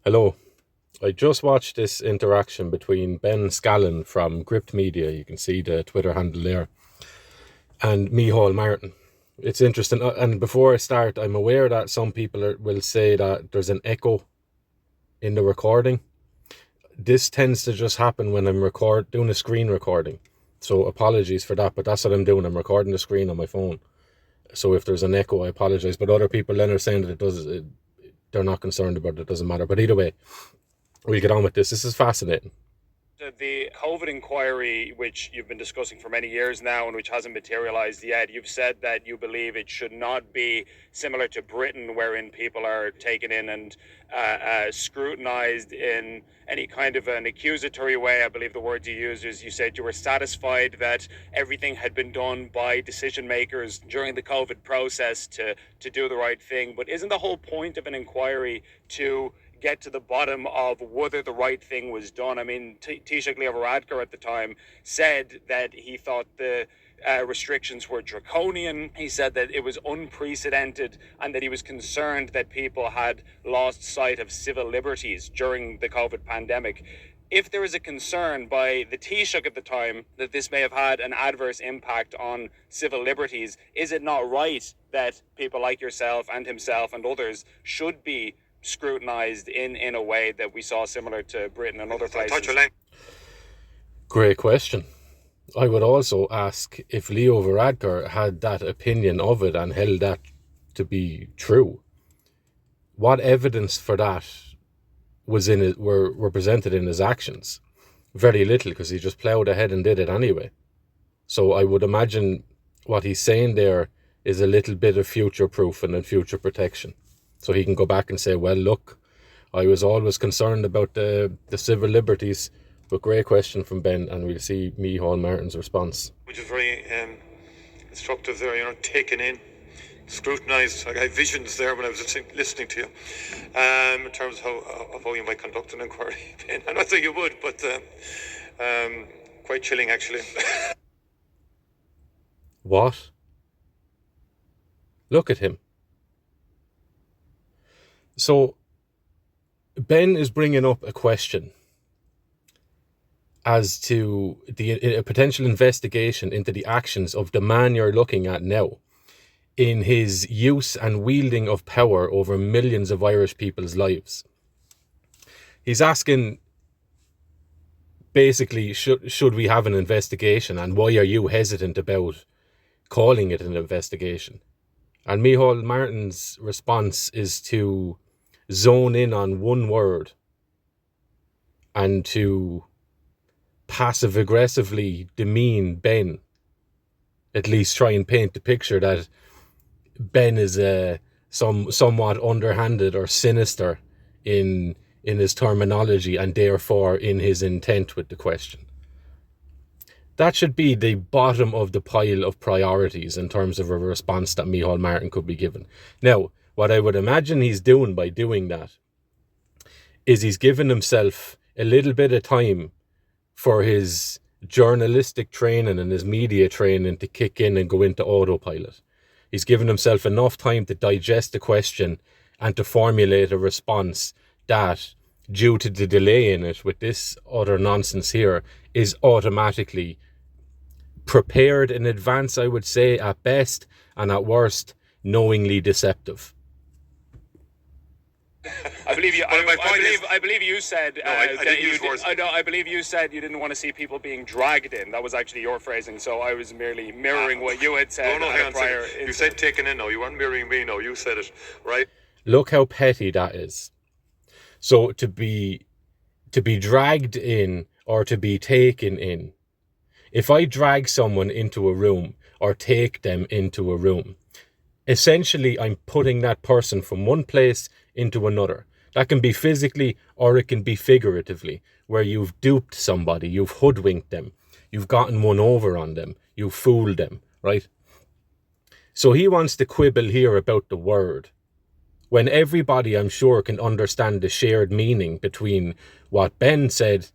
Hello. I just watched this interaction between Ben Scallon from Gript Media, you can see the Twitter handle there, and Micheál Martin. It's interesting, and before I start, I'm aware that some people will say that there's an echo in the recording. This tends to just happen when I'm doing a screen recording, so apologies for that, but that's what I'm doing. I'm recording the screen on my phone, so if there's an echo, I apologize. But other people then are saying that they're not concerned about it. It doesn't matter. But either way, we'll get on with this. This is fascinating. The COVID inquiry, which you've been discussing for many years now and which hasn't materialized yet, you've said that you believe it should not be similar to Britain, wherein people are taken in and scrutinized in any kind of an accusatory way. I believe the words you used is you said you were satisfied that everything had been done by decision makers during the COVID process to do the right thing. But isn't the whole point of an inquiry to get to the bottom of whether the right thing was done? I mean, Taoiseach Leo Varadkar at the time said that he thought the restrictions were draconian. He said that it was unprecedented and that he was concerned that people had lost sight of civil liberties during the COVID pandemic. If there is a concern by the Taoiseach at the time that this may have had an adverse impact on civil liberties, is it not right that people like yourself and himself and others should be scrutinized in a way that we saw similar to Britain and other places? Great question. I would also ask if Leo Varadkar had that opinion of it and held that to be true. What evidence for that was in it were presented in his actions? Very little, because he just ploughed ahead and did it anyway. So I would imagine what he's saying there is a little bit of future proofing and future protection. So he can go back and say, well, look, I was always concerned about the civil liberties. But great question from Ben, and we'll see Micheál Martin's response. Which is very instructive there, taken in, scrutinised. I had visions there when I was listening to you in terms of how you might conduct an inquiry. I'm not saying you would, but quite chilling, actually. What? Look at him. So Ben is bringing up a question as to a potential investigation into the actions of the man you're looking at now in his use and wielding of power over millions of Irish people's lives. He's asking, basically, should we have an investigation, and why are you hesitant about calling it an investigation? And Micheál Martin's response is to zone in on one word and to passive-aggressively demean Ben. At least try and paint the picture that Ben is somewhat underhanded or sinister in his terminology and therefore in his intent with the question. That should be the bottom of the pile of priorities in terms of a response that Micheál Martin could be given. Now, what I would imagine he's doing by doing that is he's given himself a little bit of time for his journalistic training and his media training to kick in and go into autopilot. He's given himself enough time to digest the question and to formulate a response that, due to the delay in it with this other nonsense here, is automatically prepared in advance, I would say, at best, and at worst, knowingly deceptive. I believe you. I believe you said. No, I didn't use words. I believe you said you didn't want to see people being dragged in. That was actually your phrasing. So I was merely mirroring what you had said. You said taken in. No, you weren't mirroring me. No, you said it, right? Look how petty that is. So to be dragged in or to be taken in. If I drag someone into a room or take them into a room, essentially I'm putting that person from one place into another. That can be physically or it can be figuratively, where you've duped somebody, you've hoodwinked them, you've gotten one over on them, you've fooled them, right? So he wants to quibble here about the word, when everybody, I'm sure, can understand the shared meaning between what Ben said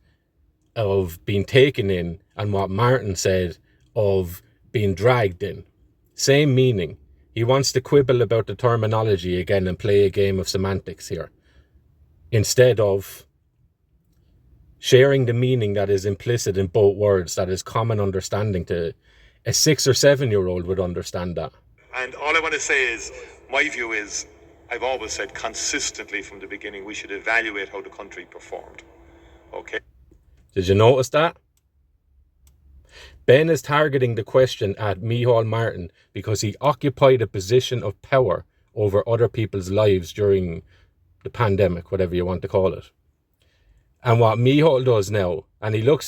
of being taken in and what Martin said of being dragged in. Same meaning. He wants to quibble about the terminology again and play a game of semantics here. instead of sharing the meaning that is implicit in both words, that is common understanding to a 6 or 7-year-old would understand that. And all I want to say is, my view is, I've always said consistently from the beginning, we should evaluate how the country performed. Okay? Did you notice that? Ben is targeting the question at Micheál Martin because he occupied a position of power over other people's lives during the pandemic, whatever you want to call it. And what Micheál does now, and he look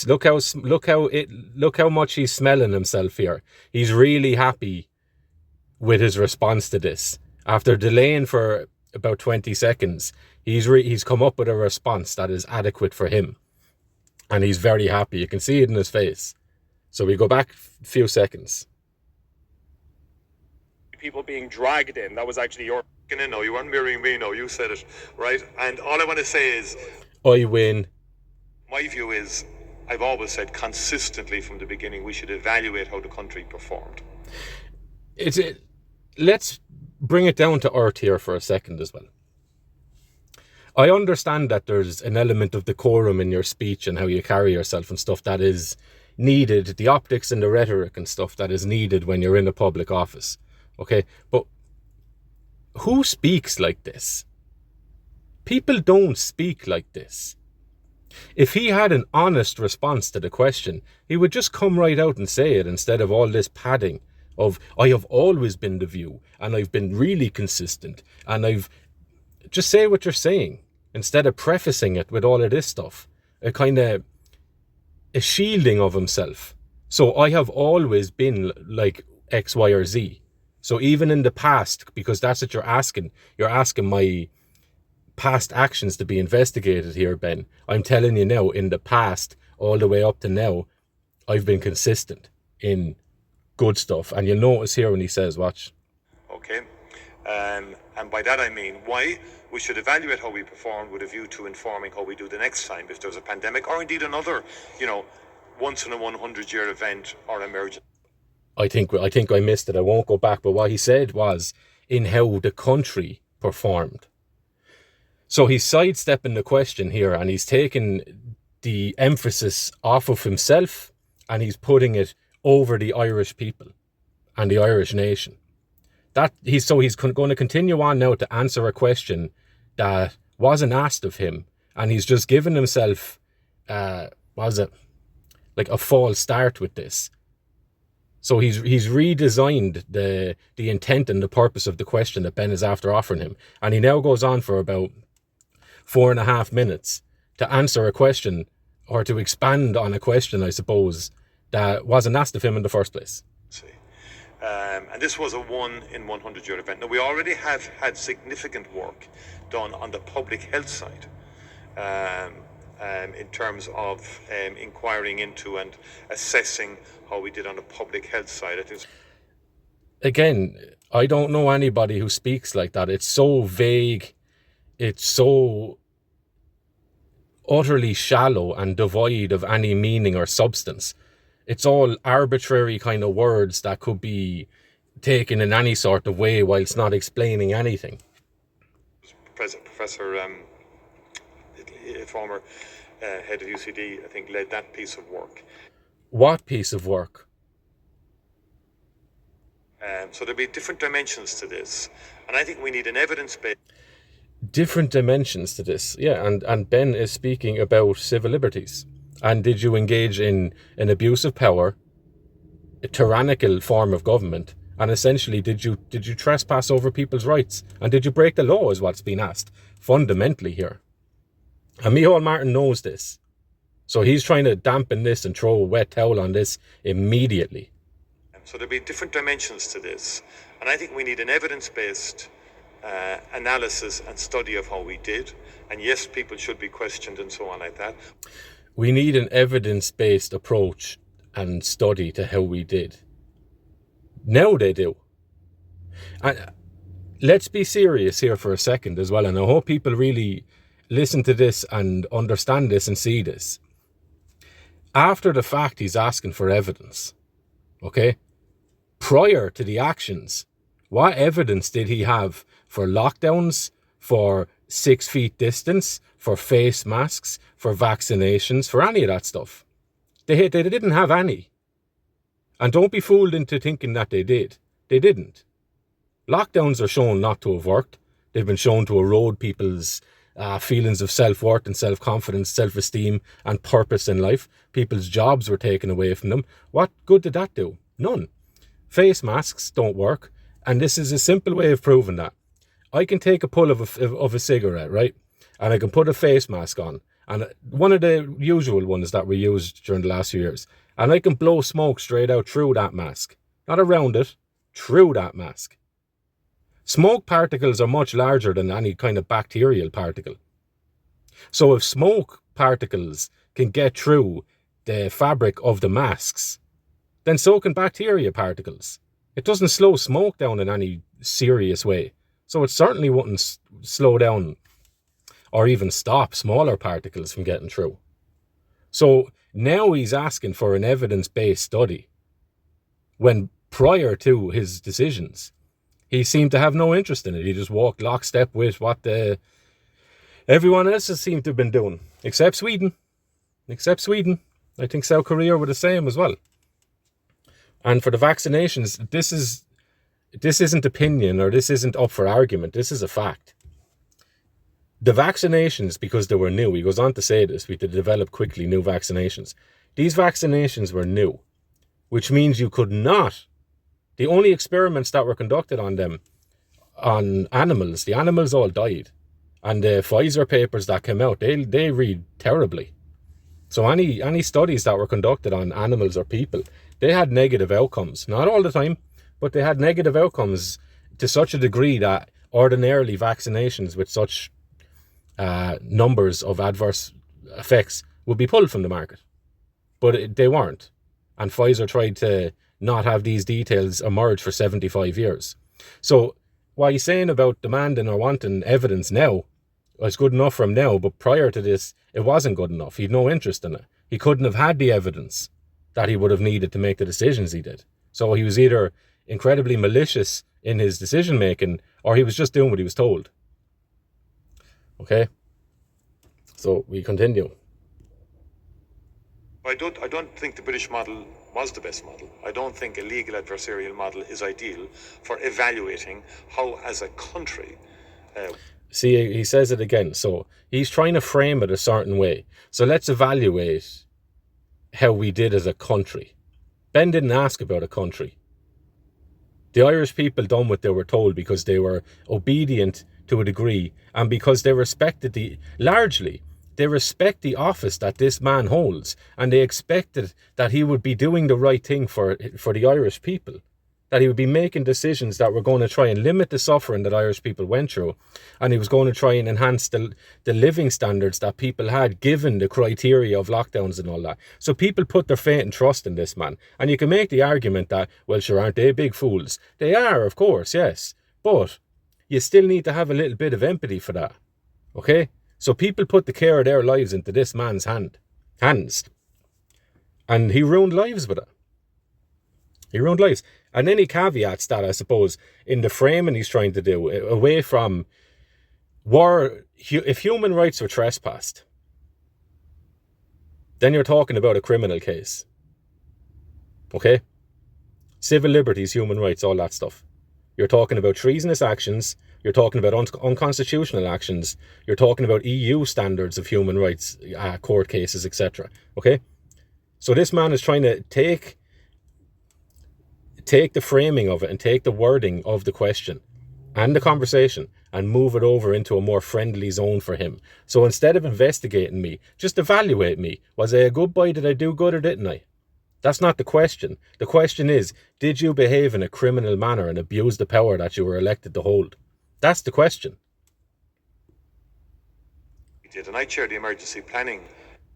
how much he's smelling himself here. He's really happy with his response to this. After delaying for about 20 seconds, he's come up with a response that is adequate for him. And he's very happy. You can see it in his face. So we go back a few seconds. People being dragged in, that was actually your... No, you weren't mirroring me, no, you said it, right? And all I want to say is, I win. my view is, I've always said consistently from the beginning, we should evaluate how the country performed. Let's bring it down to earth here for a second as well. I understand that there's an element of decorum in your speech and how you carry yourself and stuff that is needed, the optics and the rhetoric and stuff that is needed when you're in a public office. Okay, but who speaks like this? People don't speak like this. If he had an honest response to the question, he would just come right out and say it instead of all this padding of, I have always been the view and I've been really consistent and I've... Just say what you're saying instead of prefacing it with all of this stuff. A shielding of himself. So I have always been like X, Y, or Z. So even in the past, because that's what you're asking my past actions to be investigated here, Ben. I'm telling you now, in the past, all the way up to now, I've been consistent in good stuff. And you'll notice here when he says, watch. Okay? And by that I mean, why? We should evaluate how we performed with a view to informing how we do the next time if there's a pandemic or indeed another, once in a 100-year event or emergency. I think I missed it. I won't go back. But what he said was in how the country performed. So he's sidestepping the question here and he's taking the emphasis off of himself and he's putting it over the Irish people and the Irish nation. He's going to continue on now to answer a question that wasn't asked of him, and he's just given himself like a false start with this. So he's redesigned the intent and the purpose of the question that Ben is after offering him, and he now goes on for about 4.5 minutes to answer a question or to expand on a question, I suppose, that wasn't asked of him in the first place. And this was a 1 in 100-year event. Now, we already have had significant work done on the public health side in terms of inquiring into and assessing how we did on the public health side. Again, I don't know anybody who speaks like that. It's so vague. It's so utterly shallow and devoid of any meaning or substance. It's all arbitrary kind of words that could be taken in any sort of way whilst not explaining anything. Professor, former head of UCD, I think, led that piece of work. What piece of work? So there'll be different dimensions to this. And I think we need an evidence-based... Different dimensions to this, yeah. And Ben is speaking about civil liberties. And did you engage in an abuse of power, a tyrannical form of government, and essentially did you trespass over people's rights? And did you break the law is what's being asked, fundamentally here. And Micheál Martin knows this. So he's trying to dampen this and throw a wet towel on this immediately. So there'll be different dimensions to this. And I think we need an evidence-based analysis and study of how we did. And yes, people should be questioned and so on like that. We need an evidence-based approach and study to how we did. Now they do. And let's be serious here for a second as well. And I hope people really listen to this and understand this and see this. After the fact, he's asking for evidence. Okay? Prior to the actions, what evidence did he have for lockdowns, for 6 feet distance, for face masks, for vaccinations, for any of that stuff. They didn't have any. And don't be fooled into thinking that they did. They didn't. Lockdowns are shown not to have worked. They've been shown to erode people's feelings of self-worth and self-confidence, self-esteem and purpose in life. People's jobs were taken away from them. What good did that do? None. Face masks don't work. And this is a simple way of proving that. I can take a pull of a cigarette, right? And I can put a face mask on. And one of the usual ones that we used during the last few years. And I can blow smoke straight out through that mask. Not around it, through that mask. Smoke particles are much larger than any kind of bacterial particle. So if smoke particles can get through the fabric of the masks, then so can bacteria particles. It doesn't slow smoke down in any serious way. So it certainly wouldn't slow down or even stop smaller particles from getting through. So now he's asking for an evidence-based study, when prior to his decisions, he seemed to have no interest in it. He just walked lockstep with what everyone else has seemed to have been doing, except Sweden. I think South Korea were the same as well. And for the vaccinations, this isn't opinion, or this isn't up for argument. This is a fact. The vaccinations, because they were new, he goes on to say this, we had to develop quickly new vaccinations. These vaccinations were new, which means you could not. The only experiments that were conducted on them, on animals, the animals all died. And the Pfizer papers that came out, they read terribly. So any studies that were conducted on animals or people, they had negative outcomes. Not all the time, but they had negative outcomes to such a degree that ordinarily vaccinations with such numbers of adverse effects would be pulled from the market. But they weren't. And Pfizer tried to not have these details emerge for 75 years. So what he's saying about demanding or wanting evidence now, it's good enough for him now, but prior to this, it wasn't good enough. He had no interest in it. He couldn't have had the evidence that he would have needed to make the decisions he did. So he was either incredibly malicious in his decision making, or he was just doing what he was told. Okay? So we continue. I don't think the British model was the best model. I don't think a legal adversarial model is ideal for evaluating how, as a country... See, he says it again. So he's trying to frame it a certain way. So let's evaluate how we did as a country. Ben didn't ask about a country. The Irish people done what they were told because they were obedient to a degree, and because they respected they respect the office that this man holds, and they expected that he would be doing the right thing for the Irish people, that he would be making decisions that were going to try and limit the suffering that Irish people went through, and he was going to try and enhance the living standards that people had, given the criteria of lockdowns and all that. So people put their faith and trust in this man. And you can make the argument that, well, sure, aren't they big fools? They are, of course, yes. But you still need to have a little bit of empathy for that. Okay? So people put the care of their lives into this man's hands. And he ruined lives with it. He ruined lives. And then he caveats that, I suppose, in the framing he's trying to do, away from if human rights were trespassed, then you're talking about a criminal case. Okay? Civil liberties, human rights, all that stuff. You're talking about treasonous actions. You're talking about unconstitutional actions. You're talking about EU standards of human rights, court cases, etc. Okay? So this man is trying to take the framing of it and take the wording of the question and the conversation and move it over into a more friendly zone for him. So instead of investigating me, just evaluate me. Was I a good boy? Did I do good or didn't I? That's not the question. The question is, did you behave in a criminal manner and abuse the power that you were elected to hold? That's the question. He did, and I chair the emergency planning.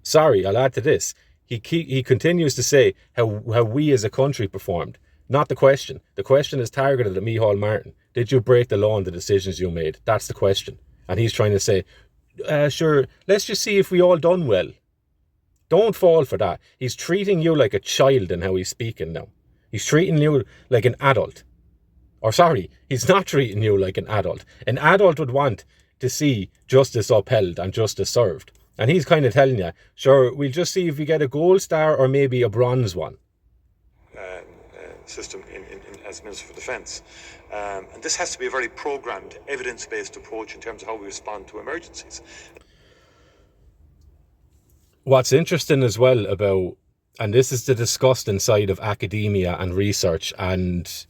Sorry, I'll add to this. He continues to say how we as a country performed. Not the question. The question is targeted at Micheál Martin. Did you break the law in the decisions you made? That's the question. And he's trying to say, sure, let's just see if we all done well. Don't fall for that. He's treating you like a child in how he's speaking now. He's treating you like an adult. Or sorry, he's not treating you like an adult. An adult would want to see justice upheld and justice served. And he's kind of telling you, sure, we'll just see if we get a gold star or maybe a bronze one. System as Minister for Defence. And this has to be a very programmed, evidence-based approach in terms of how we respond to emergencies. What's interesting as well about, and this is the disgusting side of academia and research and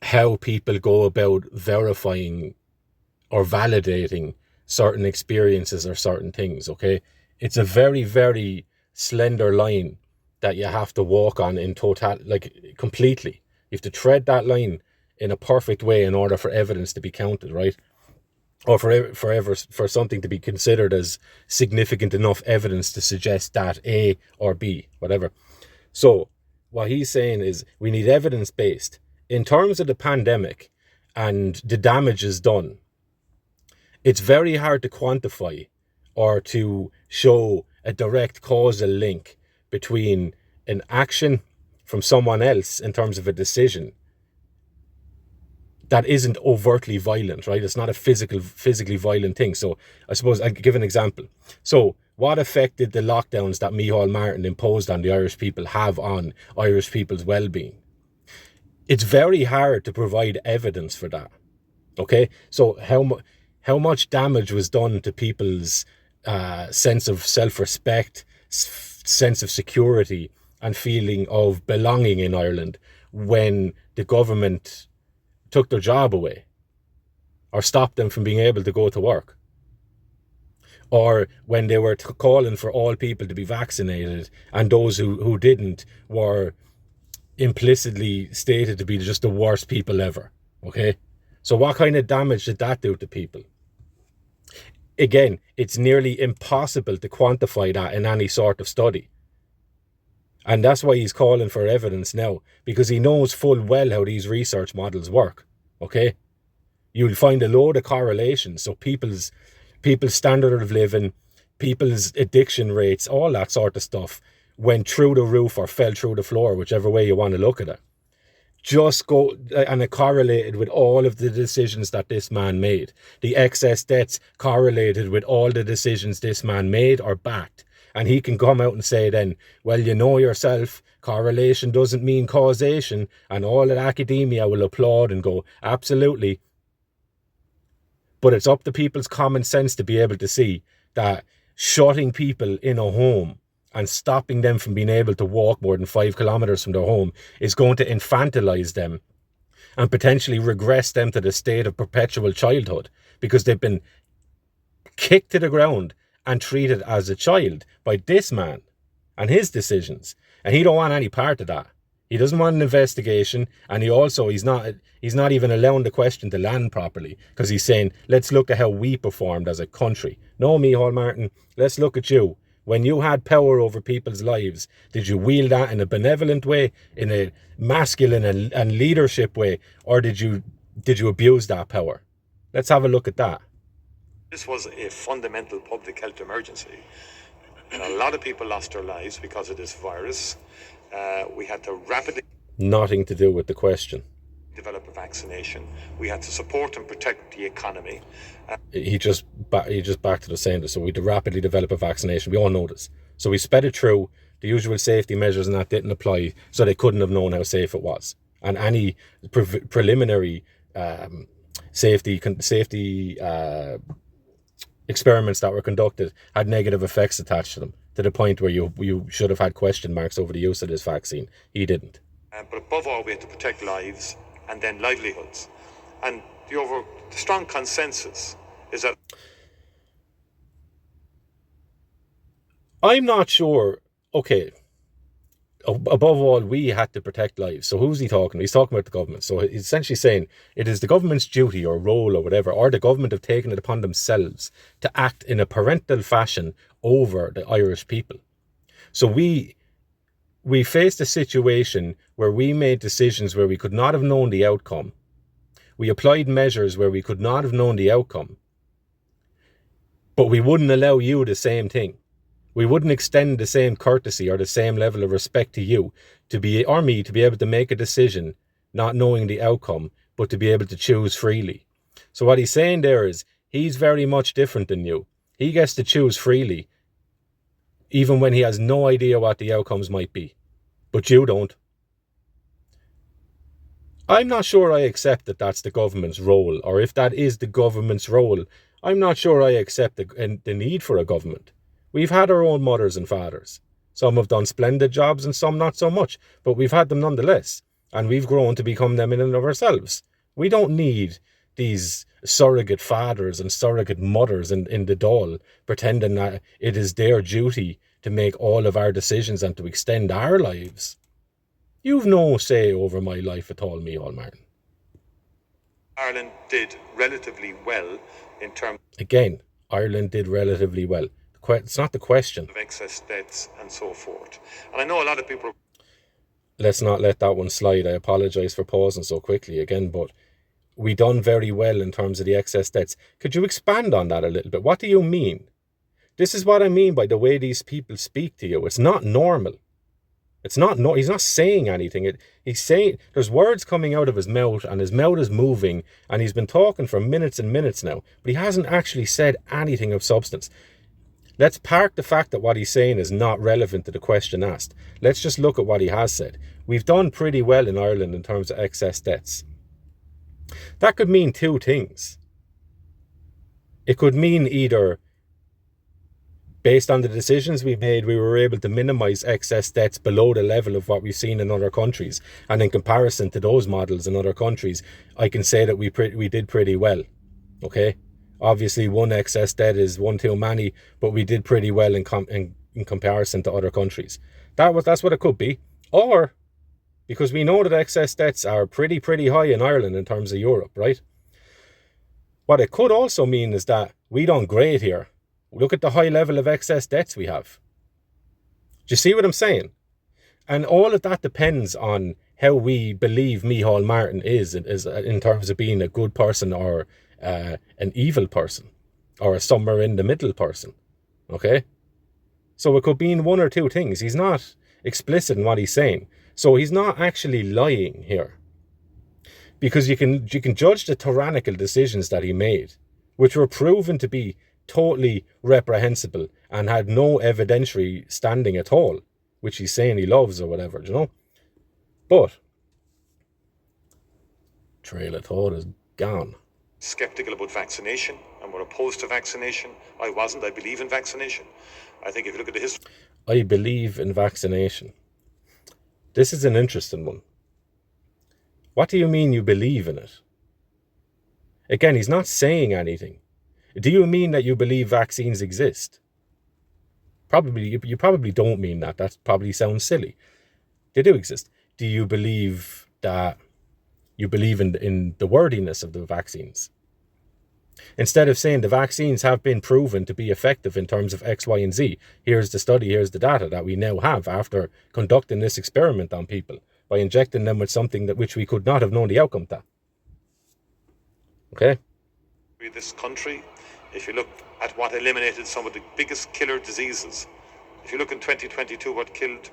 how people go about verifying or validating certain experiences or certain things, okay? It's a very, very slender line that you have to walk on in total, like completely. You have to tread that line in a perfect way in order for evidence to be counted, right? Or for something to be considered as significant enough evidence to suggest that A or B, whatever. So what he's saying is we need evidence-based. In terms of the pandemic and the damages done, it's very hard to quantify or to show a direct causal link between an action from someone else in terms of a decision that isn't overtly violent, right? It's not a physically violent thing. So I suppose I'll give an example. So what effect did the lockdowns that Micheál Martin imposed on the Irish people have on Irish people's well-being? It's very hard to provide evidence for that, okay? So how much damage was done to people's sense of self-respect, sense of security and feeling of belonging in Ireland when the government took their job away or stopped them from being able to go to work, or when they were calling for all people to be vaccinated and those who didn't were implicitly stated to be just the worst people ever, okay? So what kind of damage did that do to people? Again, it's nearly impossible to quantify that in any sort of study. And that's why he's calling for evidence now, because he knows full well how these research models work, okay? You'll find a load of correlations. So people's standard of living, people's addiction rates, all that sort of stuff went through the roof or fell through the floor, whichever way you want to look at it. Just go, and it correlated with all of the decisions that this man made. The excess deaths correlated with all the decisions this man made or backed. And he can come out and say then, well, you know yourself, correlation doesn't mean causation, and all of academia will applaud and go, absolutely. But it's up to people's common sense to be able to see that shutting people in a home and stopping them from being able to walk more than 5 kilometers from their home is going to infantilize them and potentially regress them to the state of perpetual childhood, because they've been kicked to the ground and treated as a child by this man and his decisions. And he don't want any part of that. He doesn't want an investigation, and he's not even allowing the question to land properly, because he's saying, let's look at how we performed as a country. No, Micheál Martin, let's look at you. When you had power over people's lives, did you wield that in a benevolent way, in a masculine and leadership way, or did you abuse that power? Let's have a look at that. This was a fundamental public health emergency. And a lot of people lost their lives because of this virus. We had to rapidly... Nothing to do with the question. ...develop a vaccination. We had to support and protect the economy. He just back to the same. So we had to rapidly develop a vaccination. We all know this. So we sped it through. The usual safety measures and that didn't apply, so they couldn't have known how safe it was. And any preliminary safety experiments that were conducted had negative effects attached to them, to the point where you should have had question marks over the use of this vaccine. He didn't. But above all, we had to protect lives and then livelihoods. And the strong consensus is that... I'm not sure. Okay. Above all, we had to protect lives. So who's he talking? He's talking about the government. So he's essentially saying it is the government's duty or role or whatever, or the government have taken it upon themselves to act in a parental fashion over the Irish people. So we faced a situation where we made decisions where we could not have known the outcome. We applied measures where we could not have known the outcome. But we wouldn't allow you the same thing. We wouldn't extend the same courtesy or the same level of respect to you or me to be able to make a decision not knowing the outcome, but to be able to choose freely. So what he's saying there is, He's very much different than you. He gets to choose freely, even when he has no idea what the outcomes might be. But you don't. I'm not sure I accept that that's the government's role, or if that is the government's role, I'm not sure I accept the need for a government. We've had our own mothers and fathers. Some have done splendid jobs and some not so much, but we've had them nonetheless, and we've grown to become them in and of ourselves. We don't need these surrogate fathers and surrogate mothers in the Dáil pretending that it is their duty to make all of our decisions and to extend our lives. You've no say over my life at all, Micheál Martin. Ireland did relatively well in terms Again, Ireland did relatively well. It's not the question. of excess deaths and so forth. And I know a lot of people... Let's not let that one slide. I apologise for pausing so quickly again, but we done very well in terms of the excess deaths. Could you expand on that a little bit? What do you mean? This is what I mean by the way these people speak to you. It's not normal. It's not, no, he's not saying anything. He's saying, there's words coming out of his mouth and his mouth is moving and he's been talking for minutes and minutes now, but he hasn't actually said anything of substance. Let's park the fact that what he's saying is not relevant to the question asked. Let's just look at what he has said. We've done pretty well in Ireland in terms of excess deaths. That could mean two things. It could mean either, based on the decisions we made, we were able to minimise excess deaths below the level of what we've seen in other countries. And in comparison to those models in other countries, I can say that we did pretty well. Okay? Obviously, one excess death is one too many, but we did pretty well in comparison to other countries. That's what it could be. Or, because we know that excess deaths are pretty high in Ireland in terms of Europe, right? What it could also mean is that we done great here. Look at the high level of excess deaths we have. Do you see what I'm saying? And all of that depends on how we believe Micheál Martin is in terms of being a good person or an evil person or a somewhere in the middle person. Okay? So it could mean one or two things. He's not explicit in what he's saying. So he's not actually lying here. Because you can judge the tyrannical decisions that he made, which were proven to be totally reprehensible and had no evidentiary standing at all, which he's saying he loves or whatever, you know? But trail of thought is gone. Skeptical about vaccination and were opposed to vaccination. I wasn't. I believe in vaccination. I think if you look at the history... I believe in vaccination. This is an interesting one. What do you mean you believe in it? Again, he's not saying anything. Do you mean that you believe vaccines exist? Probably, you probably don't mean that. That probably sounds silly. They do exist. Do you believe that you believe in the worthiness of the vaccines? Instead of saying the vaccines have been proven to be effective in terms of X, Y, and Z, here's the study, here's the data that we now have after conducting this experiment on people by injecting them with something which we could not have known the outcome to. Okay? This country, if you look at what eliminated some of the biggest killer diseases, if you look in 2022, what killed...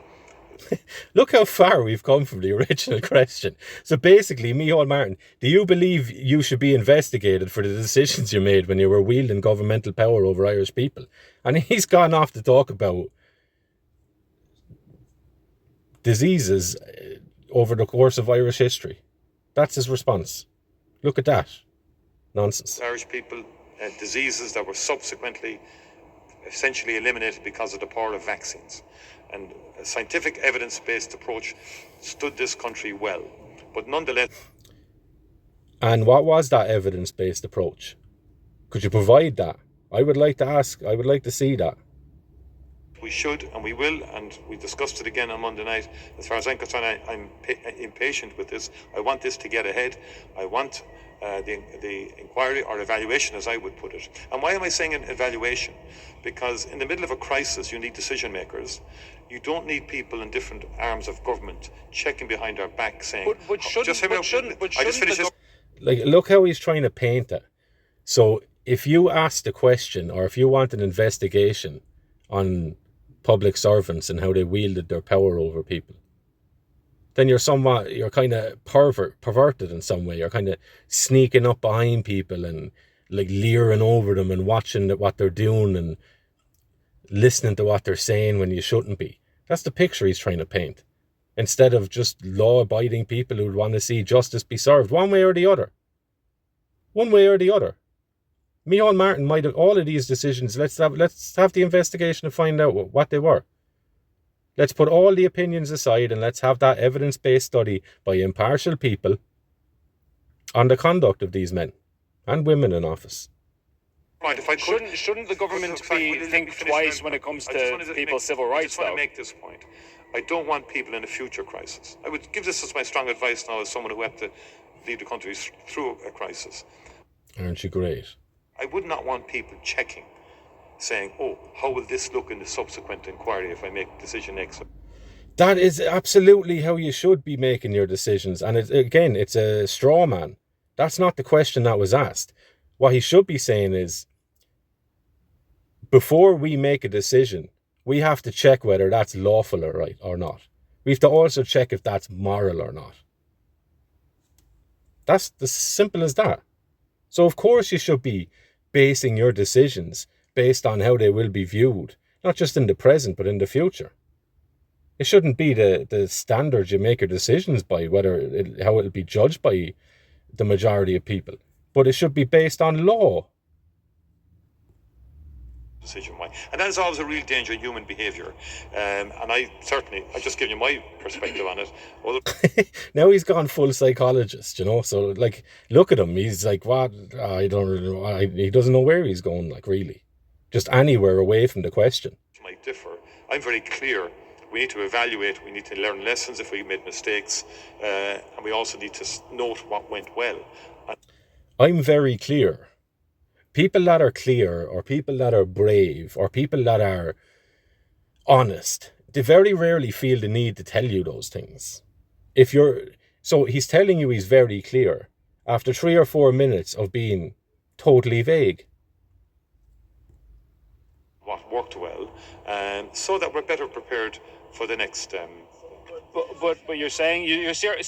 Look how far we've come from the original question. So basically, Micheál Martin, do you believe you should be investigated for the decisions you made when you were wielding governmental power over Irish people? And he's gone off to talk about diseases over the course of Irish history. That's his response. Look at that. Nonsense. Irish people, diseases that were subsequently essentially eliminated because of the power of vaccines. And a scientific evidence-based approach stood this country well. But nonetheless... And what was that evidence-based approach? Could you provide that? I would like to see that. We should and we will, and we discussed it again on Monday night. As far as I'm concerned, I'm impatient with this. I want this to get ahead. I want the inquiry or evaluation, as I would put it. And why am I saying an evaluation? Because in the middle of a crisis, you need decision makers. You don't need people in different arms of government checking behind our back saying... Like, look how he's trying to paint it. So if you asked a question or if you want an investigation on public servants and how they wielded their power over people, then you're kind of perverted in some way. You're kind of sneaking up behind people and like leering over them and watching what they're doing and listening to what they're saying when you shouldn't be. That's the picture he's trying to paint. Instead of just law-abiding people who want to see justice be served one way or the other. One way or the other. Micheál Martin might have all of these decisions. Let's have the investigation to find out what they were. Let's put all the opinions aside and let's have that evidence-based study by impartial people on the conduct of these men and women in office. Right, if I could, Shouldn't the government think twice when it comes to people's civil rights, I just want though? to make this point. I don't want people in a future crisis. I would give this as my strong advice now as someone who had to lead the country through a crisis. Aren't you great? I would not want people checking, saying, oh, how will this look in the subsequent inquiry if I make a decision X? That is absolutely how you should be making your decisions. And it's a straw man. That's not the question that was asked. What he should be saying is, before we make a decision, we have to check whether that's lawful or not. We have to also check if that's moral or not. That's as simple as that. So of course you should be basing your decisions based on how they will be viewed, not just in the present, but in the future. It shouldn't be the standards you make your decisions by, how it'll be judged by the majority of people, but it should be based on law. Decision why, and that is always a real danger in human behaviour. And I just give you my perspective on it. Now he's gone full psychologist, so like, look at him. He's like, what? I don't know. He doesn't know where he's going, like, really. Just anywhere away from the question. Might differ. I'm very clear. We need to evaluate. We need to learn lessons if we made mistakes, and we also need to note what went well. I'm very clear. People that are clear, or people that are brave, or people that are honest, they very rarely feel the need to tell you those things. So he's telling you he's very clear after 3 or 4 minutes of being totally vague. What worked well, so that we're better prepared for the next. But you're saying sorry,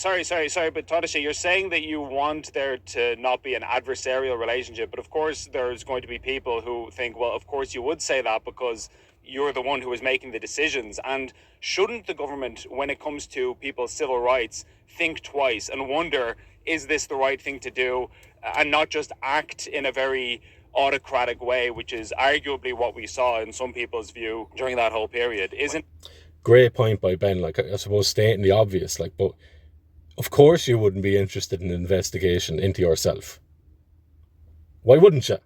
but Taoiseach, you're saying that you want there to not be an adversarial relationship, but of course there's going to be people who think, well, of course you would say that because you're the one who is making the decisions. And shouldn't the government, when it comes to people's civil rights, think twice and wonder, is this the right thing to do, and not just act in a very autocratic way, which is arguably what we saw in some people's view during that whole period? Great point by Ben. Like, I suppose stating the obvious, like, but of course you wouldn't be interested in an investigation into yourself. Why wouldn't you?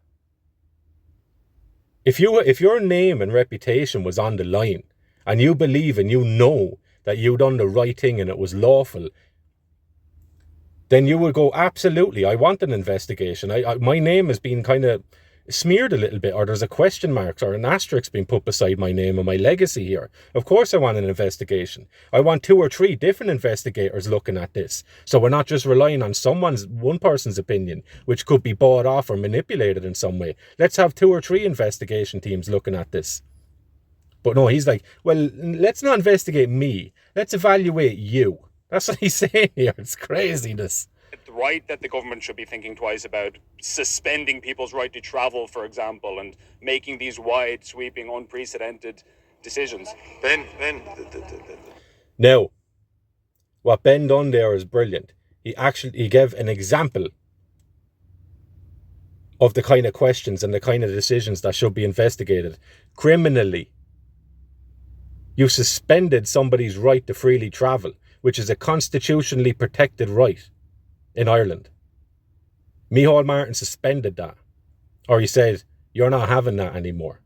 If your name and reputation was on the line, and you believe and you know that you done the right thing and it was lawful, then you would go, absolutely, I want an investigation. My name has been kind of smeared a little bit, or there's a question mark or an asterisk being put beside my name and my legacy here. Of course I want an investigation. I want 2 or 3 different investigators looking at this, so we're not just relying on one person's opinion, which could be bought off or manipulated in some way. Let's have 2 or 3 investigation teams looking at this. But no, he's like, well, let's not investigate me, let's evaluate you. That's what he's saying here. It's craziness. Right that the government should be thinking twice about suspending people's right to travel, for example, and making these wide sweeping unprecedented decisions. Ben. Now, what Ben done there is brilliant. He gave an example of the kind of questions and the kind of decisions that should be investigated criminally. You suspended somebody's right to freely travel, which is a constitutionally protected right in Ireland. Micheál Martin suspended that. Or he said, you're not having that anymore.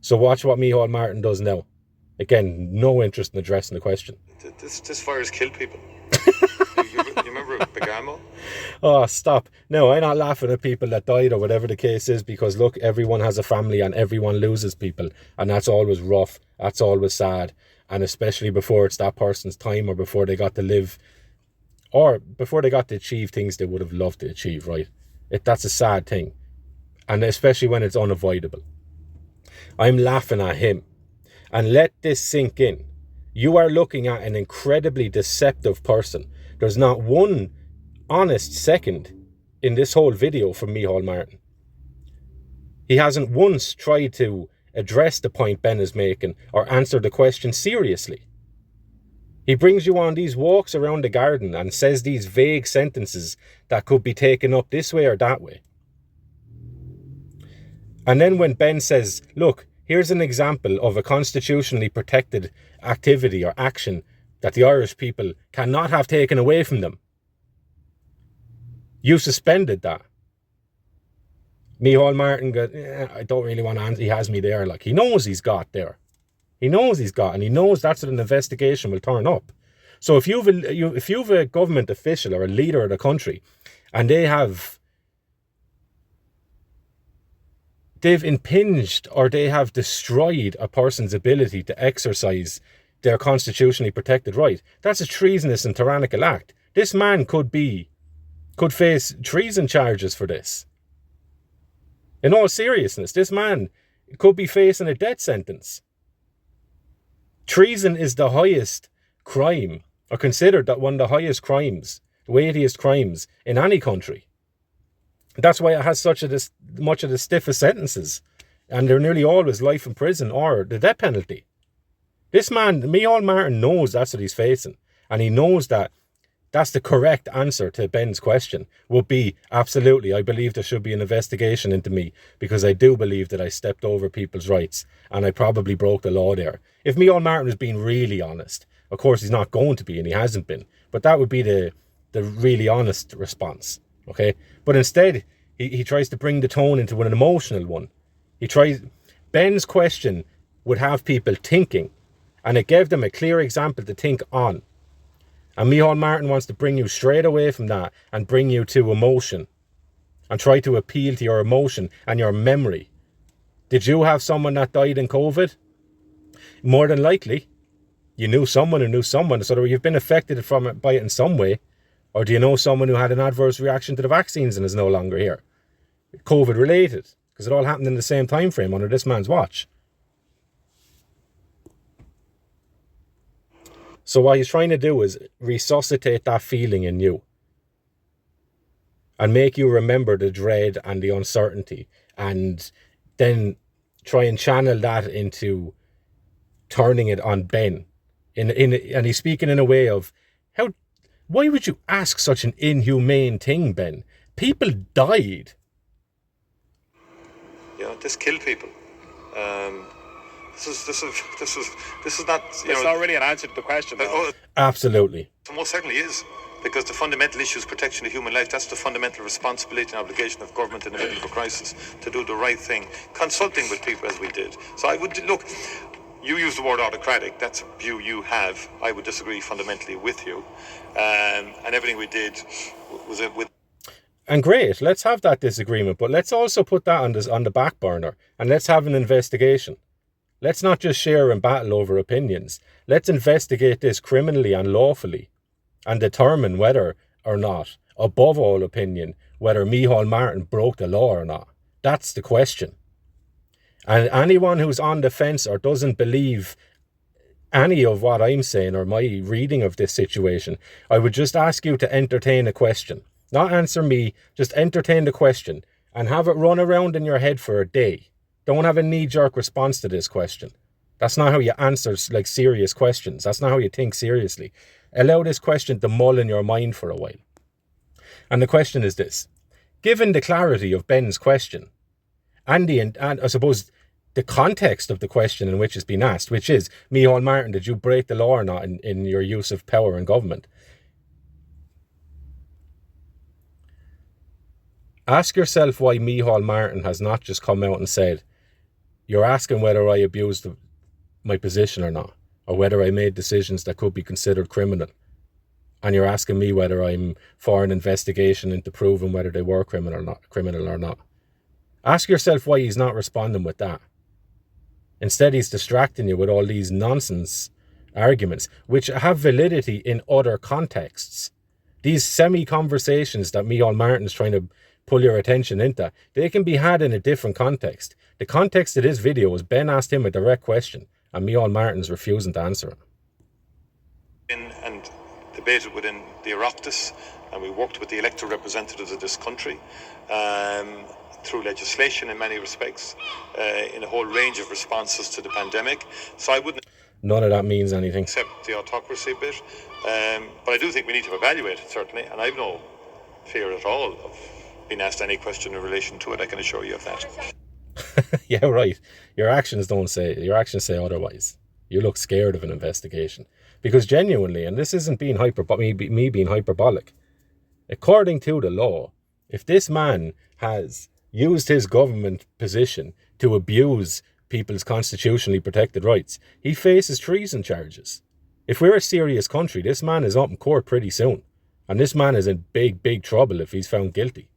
So watch what Micheál Martin does now. Again, no interest in addressing the question. This virus killed people. you remember Begamo? Oh, stop. No, I'm not laughing at people that died or whatever the case is, because look, everyone has a family and everyone loses people. And that's always rough. That's always sad. And especially before it's that person's time, or before they got to live, or before they got to achieve things they would have loved to achieve, right? That's a sad thing. And especially when it's unavoidable. I'm laughing at him. And let this sink in. You are looking at an incredibly deceptive person. There's not one honest second in this whole video from Micheál Martin. He hasn't once tried to address the point Ben is making or answer the question seriously. He brings you on these walks around the garden and says these vague sentences that could be taken up this way or that way. And then when Ben says, look, here's an example of a constitutionally protected activity or action that the Irish people cannot have taken away from them, you suspended that. Micheál Martin goes, I don't really want to answer. He has me there. Like, he knows he's got there. He knows he's got, and he knows that's what an investigation will turn up. So if you've a government official or a leader of the country, and they've impinged or they have destroyed a person's ability to exercise their constitutionally protected right, that's a treasonous and tyrannical act. This man could face treason charges for this. In all seriousness, this man could be facing a death sentence. Treason is the highest crime, or considered that one of the highest crimes, the weightiest crimes in any country. That's why it has much of the stiffest sentences, and they're nearly always life in prison or the death penalty. This man, Micheál Martin, knows that's what he's facing, and he knows that that's the correct answer to Ben's question would be, absolutely, I believe there should be an investigation into me because I do believe that I stepped over people's rights and I probably broke the law there. If Micheál Martin was being really honest, of course he's not going to be and he hasn't been, but that would be the really honest response, okay? But instead, he tries to bring the tone into an emotional one. Ben's question would have people thinking, and it gave them a clear example to think on. And Micheál Martin wants to bring you straight away from that and bring you to emotion and try to appeal to your emotion and your memory. Did you have someone that died in COVID? More than likely, you knew someone who knew someone, so you've been affected by it in some way. Or do you know someone who had an adverse reaction to the vaccines and is no longer here? COVID related, because it all happened in the same time frame under this man's watch. So what he's trying to do is resuscitate that feeling in you and make you remember the dread and the uncertainty, and then try and channel that into turning it on Ben. And he's speaking in a way of, why would you ask such an inhumane thing, Ben? People died. Yeah, this killed people. This is not. It's not really an answer to the question, though. Absolutely. It most certainly is, because the fundamental issue is protection of human life. That's the fundamental responsibility and obligation of government in the middle of a crisis, to do the right thing, consulting with people as we did. So I would look. You use the word autocratic. That's a view you have. I would disagree fundamentally with you, and everything we did was with. And great, let's have that disagreement, but let's also put that on the back burner, and let's have an investigation. Let's not just share and battle over opinions. Let's investigate this criminally and lawfully and determine whether or not, above all opinion, whether Micheál Martin broke the law or not. That's the question. And anyone who's on the fence or doesn't believe any of what I'm saying or my reading of this situation, I would just ask you to entertain a question. Not answer me, just entertain the question and have it run around in your head for a day. Don't have a knee-jerk response to this question. That's not how you answer like serious questions. That's not how you think seriously. Allow this question to mull in your mind for a while. And the question is this. Given the clarity of Ben's question and I suppose the context of the question in which it's been asked, which is, Micheál Martin, did you break the law or not in your use of power in government? Ask yourself why Micheál Martin has not just come out and said, you're asking whether I abused my position or not, or whether I made decisions that could be considered criminal. And you're asking me whether I'm for an investigation into proving whether they were criminal or not. Ask yourself why he's not responding with that. Instead, he's distracting you with all these nonsense arguments, which have validity in other contexts. These semi-conversations that Micheál Martin is trying to pull your attention into, they can be had in a different context. The context of this video is Ben asked him a direct question and Micheál Martin's refusing to answer it. And debated within the Oireachtas, and we worked with the elected representatives of this country through legislation in many respects, in a whole range of responses to the pandemic. So I wouldn't None of that means anything. accept the autocracy bit, but I do think we need to evaluate it, certainly, and I've no fear at all of being asked any question in relation to it. I can assure you of that. Yeah, right. Your actions say otherwise. You look scared of an investigation. Because genuinely, and this isn't being me being hyperbolic, according to the law, if this man has used his government position to abuse people's constitutionally protected rights, he faces treason charges. If we're a serious country, this man is up in court pretty soon. And this man is in big, big trouble if he's found guilty.